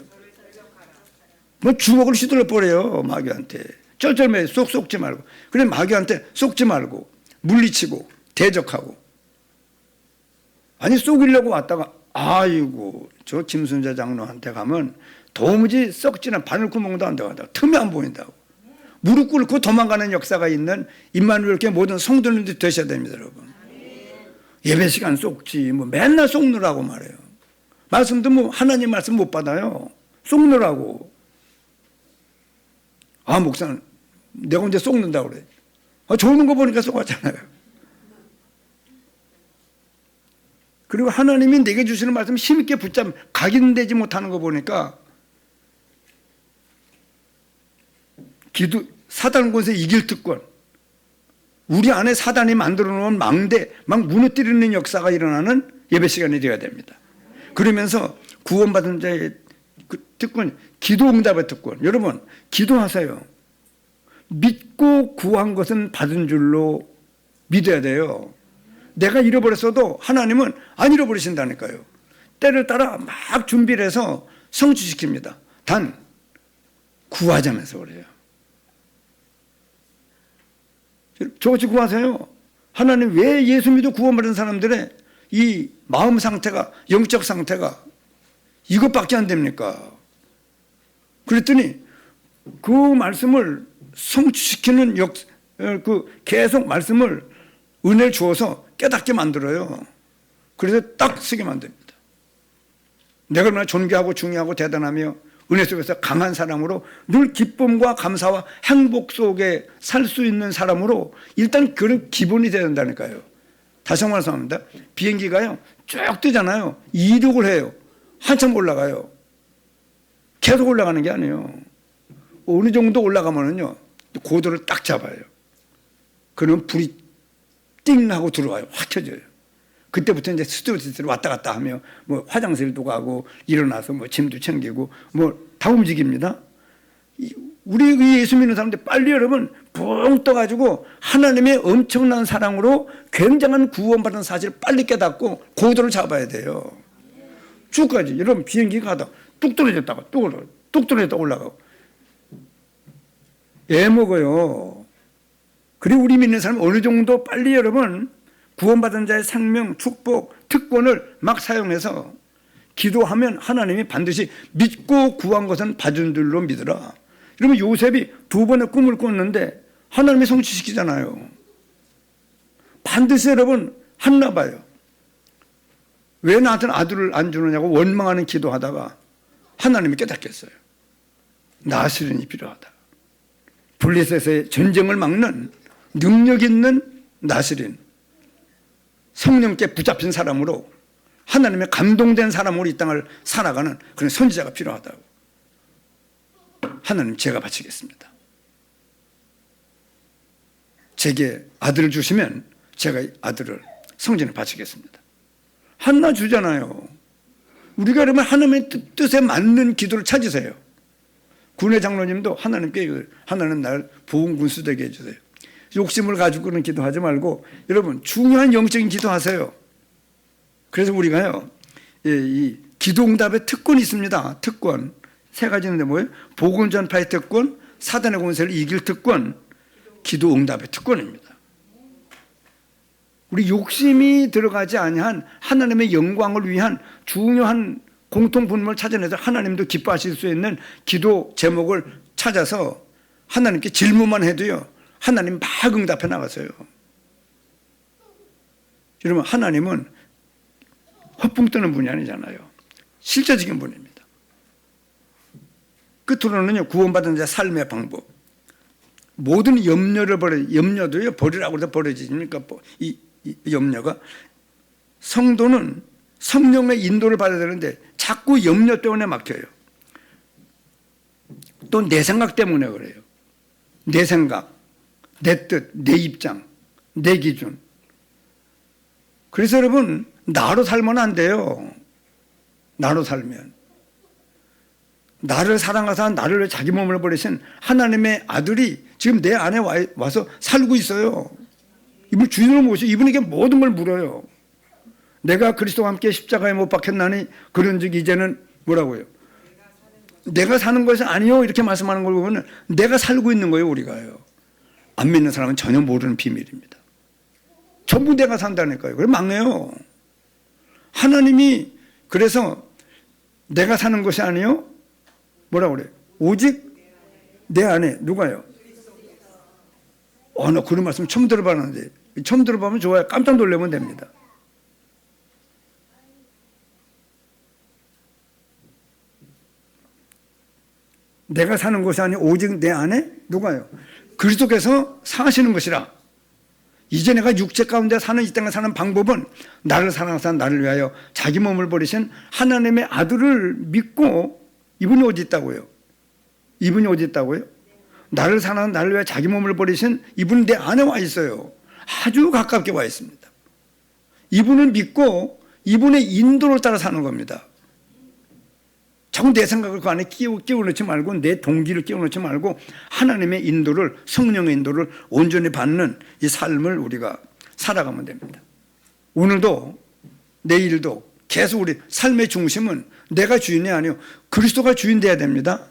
뭐 주먹을 휘둘러 버려요. 마귀한테. 쩔쩔매 쏙 속지 말고. 그래 마귀한테 속지 말고 물리치고 대적하고. 아니 속이려고 왔다가 아이고 저 김순자 장로한테 가면 도무지 썩지는 바늘구멍도 안 들어간다고. 틈이 안 보인다고. 무릎 꿇고 도망가는 역사가 있는 임마누엘 교회 모든 성도님들이 되셔야 됩니다, 여러분. 예배 시간 쏙지 뭐 맨날 쏙느라고 말해요. 말씀도 뭐 하나님 말씀 못 받아요. 쏙느라고. 아, 목사는 내가 언제 쏙는다고 그래. 좋은 거 보니까 쏙았잖아요. 그리고 하나님이 내게 주시는 말씀 힘있게 붙잡으면 각인되지 못하는 거 보니까 사단 권세 이길 특권, 우리 안에 사단이 만들어 놓은 망대 막 무너뜨리는 역사가 일어나는 예배 시간이 되어야 됩니다. 그러면서 구원받은 자의 그 특권, 기도 응답의 특권. 여러분 기도하세요. 믿고 구한 것은 받은 줄로 믿어야 돼요. 내가 잃어버렸어도 하나님은 안 잃어버리신다니까요. 때를 따라 막 준비를 해서 성취시킵니다. 단 구하자면서 그래요. 저같이 구하세요. 하나님 왜 예수 믿어 구원받은 사람들의 이 마음 상태가, 영적 상태가 이것밖에 안 됩니까? 그랬더니 그 말씀을 성취시키는 계속 말씀을 은혜를 주어서 깨닫게 만들어요. 그래서 딱 쓰게 만듭니다. 내가 얼마나 존귀하고 중요하고 대단하며 은혜 속에서 강한 사람으로 늘 기쁨과 감사와 행복 속에 살 수 있는 사람으로 일단 그런 기본이 되어야 된다니까요. 다시 한번 말씀합니다. 비행기가요 쭉 뜨잖아요. 이륙을 해요. 한참 올라가요. 계속 올라가는 게 아니에요. 어느 정도 올라가면은요 고도를 딱 잡아요. 그러면 불이 띵 하고 들어와요. 확 켜져요. 그때부터 이제 스튜어디스로 왔다 갔다 하며 뭐 화장실도 가고 일어나서 뭐 짐도 챙기고 뭐 다 움직입니다. 우리 예수 믿는 사람들 빨리 여러분 붕 떠가지고 하나님의 엄청난 사랑으로 굉장한 구원받은 사실을 빨리 깨닫고 고도를 잡아야 돼요. 쭉 가지. 여러분 비행기 가다 뚝 떨어졌다가 뚝 떨어졌다 올라가고 애 먹어요. 그리고 우리 믿는 사람 어느 정도 빨리 여러분 구원받은 자의 생명, 축복, 특권을 막 사용해서 기도하면 하나님이 반드시 믿고 구한 것은 받은 줄로 믿으라. 그러면 요셉이 2번의 꿈을 꿨는데 하나님이 성취시키잖아요. 반드시 여러분 했나 봐요. 왜 나한테는 아들을 안 주느냐고 원망하는 기도하다가 하나님이 깨닫겠어요. 나스린이 필요하다. 블레셋의 전쟁을 막는 능력 있는 나스린, 성령께 붙잡힌 사람으로 하나님의 감동된 사람으로 이 땅을 살아가는 그런 선지자가 필요하다고. 하나님 제가 바치겠습니다. 제게 아들을 주시면 제가 아들을 성전에 바치겠습니다. 하나 주잖아요. 우리가 그러면 하나님의 뜻에 맞는 기도를 찾으세요. 군의 장로님도 하나님께 하나님 날 보훈군수 되게 해주세요. 욕심을 가지고는 기도하지 말고 여러분 중요한 영적인 기도하세요. 그래서 우리가요 이 기도응답의 특권이 있습니다. 특권 3가지인데 뭐예요? 복음 전파의 특권, 사단의 권세를 이길 특권, 기도응답의 특권입니다. 우리 욕심이 들어가지 아니한 하나님의 영광을 위한 중요한 공통 분모를 찾아내서 하나님도 기뻐하실 수 있는 기도 제목을 찾아서 하나님께 질문만 해도요 하나님 막 응답해 나가세요. 여러분 하나님은 허풍 뜨는 분이 아니잖아요. 실제적인 분입니다. 끝으로는요 구원받은 자 삶의 방법. 모든 염려를 염려도요 버리라고 해서 버려지니까 이 염려가 성도는 성령의 인도를 받아야 되는데 자꾸 염려 때문에 막혀요. 또 내 생각 때문에 그래요. 내 생각, 내 뜻, 내 입장, 내 기준. 그래서 여러분 나로 살면 안 돼요. 나로 살면. 나를 사랑하사 나를 위해 자기 몸을 버리신 하나님의 아들이 지금 내 안에 와서 살고 있어요. 이분 주인을 모시고 이분에게 모든 걸 물어요. 내가 그리스도와 함께 십자가에 못 박혔나니 그런즉 이제는 뭐라고요? 내가 사는 것이 아니요 이렇게 말씀하는 걸 보면 내가 살고 있는 거예요. 우리가요. 안 믿는 사람은 전혀 모르는 비밀입니다. 전부 내가 산다니까요. 그래 망해요. 하나님이 그래서 내가 사는 것이 아니요 뭐라고 그래요? 오직 내 안에 누가요? 나 그런 말씀 처음 들어봤는데 처음 들어보면 좋아요. 깜짝 놀라면 됩니다. 내가 사는 것이 아니 오직 내 안에 누가요? 그리스도께서 사시는 것이라. 이제 내가 육체 가운데 사는 이 땅에 사는 방법은 나를 사랑하사 나를 위하여 자기 몸을 버리신 하나님의 아들을 믿고 이분이 어디 있다고요? 이분이 어디 있다고요? 나를 사랑하사 나를 위하여 자기 몸을 버리신 이분은 내 안에 와 있어요. 아주 가깝게 와 있습니다. 이분을 믿고 이분의 인도를 따라 사는 겁니다. 자꾸 내 생각을 그 안에 끼워넣지 말고 내 동기를 끼워넣지 말고 하나님의 인도를 성령의 인도를 온전히 받는 이 삶을 우리가 살아가면 됩니다. 오늘도 내일도 계속 우리 삶의 중심은 내가 주인이 아니요 그리스도가 주인 돼야 됩니다.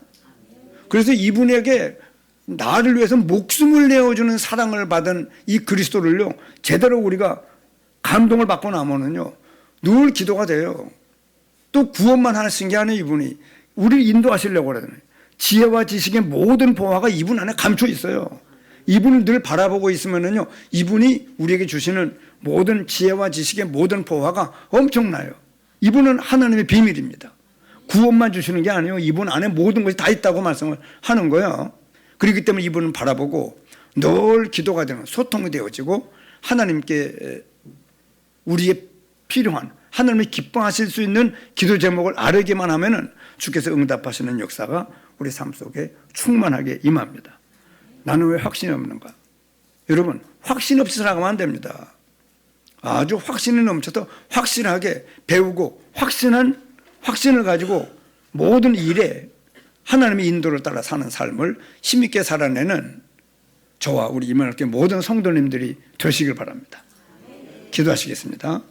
그래서 이분에게 나를 위해서 목숨을 내어주는 사랑을 받은 이 그리스도를요 제대로 우리가 감동을 받고 나면은요 늘 기도가 돼요. 또 구원만 하시는 게 아니에요. 이분이 우리를 인도하시려고 그러잖아요. 지혜와 지식의 모든 보화가 이분 안에 감춰 있어요. 이분을 늘 바라보고 있으면은요 이분이 우리에게 주시는 모든 지혜와 지식의 모든 보화가 엄청나요. 이분은 하나님의 비밀입니다. 구원만 주시는 게 아니에요. 이분 안에 모든 것이 다 있다고 말씀을 하는 거예요. 그렇기 때문에 이분은 바라보고 늘 기도가 되는, 소통이 되어지고 하나님께 우리의 필요한, 하나님이 기뻐하실 수 있는 기도 제목을 아뢰기만 하면은 주께서 응답하시는 역사가 우리 삶 속에 충만하게 임합니다. 나는 왜 확신이 없는가? 여러분, 확신 없이 살아가면 안 됩니다. 아주 확신이 넘쳐서 확실하게 배우고 확신을 가지고 모든 일에 하나님의 인도를 따라 사는 삶을 힘있게 살아내는 저와 우리 이만하게 모든 성도님들이 되시길 바랍니다. 기도하시겠습니다.